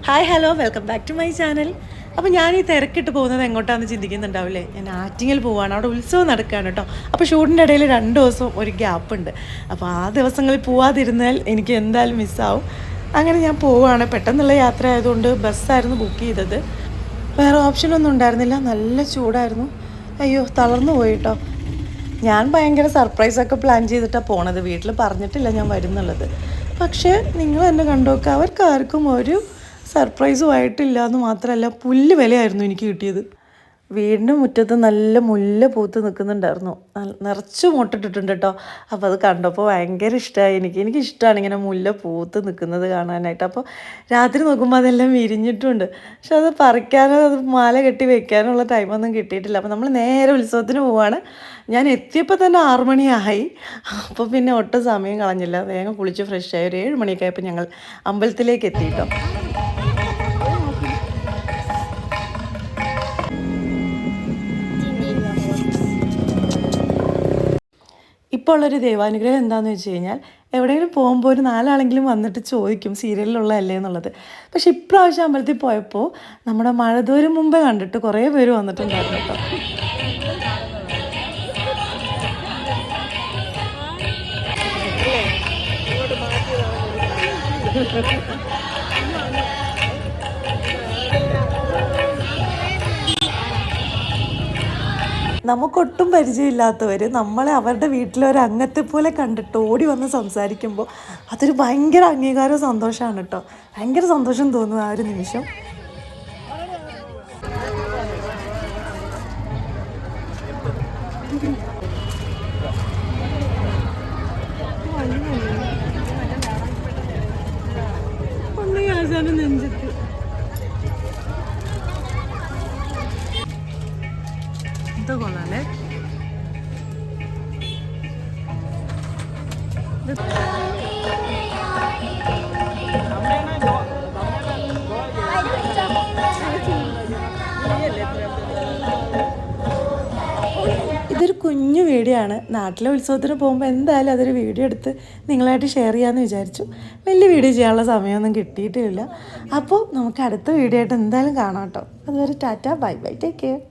Hi hello welcome back to my channel. അപ്പോൾ ഞാൻ ഈ തിരക്കിട്ട് പോകുന്നത് എങ്ങോട്ടാണെന്ന് ചിന്തിക്കുന്നുണ്ടാവില്ലേ? ഞാൻ ആറ്റിങ്ങൽ പോവാണ്, അവിടെ ഉത്സവം നടക്കുകയാണ് കേട്ടോ. അപ്പോൾ ഷൂട്ടിൻ്റെ ഇടയിൽ 2 ദിവസം ഒരു ഗ്യാപ്പ് ഉണ്ട്. അപ്പോൾ ആ ദിവസങ്ങളിൽ പോവാതിരുന്നാൽ എനിക്ക് എന്തായാലും മിസ്സാവും. അങ്ങനെ ഞാൻ പോവുകയാണ്. പെട്ടെന്നുള്ള യാത്ര ആയതുകൊണ്ട് ബസ്സായിരുന്നു ബുക്ക് ചെയ്തത്. വേറെ ഓപ്ഷനൊന്നും ഉണ്ടായിരുന്നില്ല. നല്ല ചൂടായിരുന്നു. അയ്യോ, തളർന്നു പോയി കേട്ടോ. ഞാൻ ഭയങ്കര സർപ്രൈസൊക്കെ പ്ലാൻ ചെയ്തിട്ടാണ് പോണത്. വീട്ടിൽ പറഞ്ഞിട്ടില്ല ഞാൻ വരുന്നുള്ളത്. പക്ഷേ നിങ്ങൾ എന്നെ കണ്ടുനോക്കുക, അവർക്ക് ആർക്കും ഒരു സർപ്രൈസും ആയിട്ടില്ല എന്ന് മാത്രമല്ല, പുല്ല് വിലയായിരുന്നു എനിക്ക് കിട്ടിയത്. വീടിൻ്റെ മുറ്റത്ത് നല്ല മുല്ല പൂത്ത് നിൽക്കുന്നുണ്ടായിരുന്നു. നിറച്ച് മുട്ടിട്ടിട്ടുണ്ട് കേട്ടോ. അപ്പോൾ അത് കണ്ടപ്പോൾ ഭയങ്കര ഇഷ്ടമായി എനിക്കിഷ്ടമാണ് ഇങ്ങനെ മുല്ല പൂത്ത് നിൽക്കുന്നത് കാണാനായിട്ട്. അപ്പോൾ രാത്രി നോക്കുമ്പോൾ അതെല്ലാം വിരിഞ്ഞിട്ടുണ്ട്. പക്ഷെ അത് പറിക്കാനോ അത് മാല കെട്ടി വെക്കാനുള്ള ടൈമൊന്നും കിട്ടിയിട്ടില്ല. അപ്പോൾ നമ്മൾ നേരെ ഉത്സവത്തിന് പോവുകയാണ്. ഞാൻ എത്തിയപ്പോൾ തന്നെ 6 മണിയായി. അപ്പോൾ പിന്നെ ഒട്ടും സമയം കളഞ്ഞില്ല. വേഗം കുളിച്ച് ഫ്രഷായി ഒരു 7 മണിയൊക്കെ ആയപ്പോൾ ഞങ്ങൾ അമ്പലത്തിലേക്ക് എത്തിയിട്ടോ. ഇപ്പോൾ ഉള്ളൊരു ദൈവാനുഗ്രഹം എന്താണെന്ന് വെച്ച് കഴിഞ്ഞാൽ, എവിടെയെങ്കിലും പോകുമ്പോൾ ഒരു 4 ആളെങ്കിലും വന്നിട്ട് ചോദിക്കും സീരിയലിലുള്ളതല്ലേ എന്നുള്ളത്. പക്ഷെ ഇപ്രാവശ്യം അമ്പലത്തിൽ പോയപ്പോൾ നമ്മുടെ മഴതോരും മുമ്പേ കണ്ടിട്ട് കുറേ പേര് വന്നിട്ടുണ്ടായിരുന്നു കേട്ടോ. നമുക്കൊട്ടും പരിചയമില്ലാത്തവർ നമ്മളെ അവരുടെ വീട്ടിലൊരു അംഗത്തെ പോലെ കണ്ടിട്ട് ഓടി വന്ന് സംസാരിക്കുമ്പോൾ അതൊരു ഭയങ്കര അംഗീകാരവും സന്തോഷമാണ് കേട്ടോ. ഭയങ്കര സന്തോഷം തോന്നുന്നു ആ ഒരു നിമിഷം. നെഞ്ചത്ത് ഇത് കൊള്ളാല്ലേ. ഇതൊരു കുഞ്ഞു വീഡിയോ ആണ്. നാട്ടിലെ ഉത്സവത്തിന് പോകുമ്പോൾ എന്തായാലും അതൊരു വീഡിയോ എടുത്ത് നിങ്ങളായിട്ട് ഷെയർ ചെയ്യാമെന്ന് വിചാരിച്ചു. വലിയ വീഡിയോ ചെയ്യാനുള്ള സമയമൊന്നും കിട്ടിയിട്ടില്ല. അപ്പോൾ നമുക്ക് അടുത്ത വീഡിയോ ആയിട്ട് എന്തായാലും കാണാം കേട്ടോ. അതുവരെ Tata, bye bye, take care.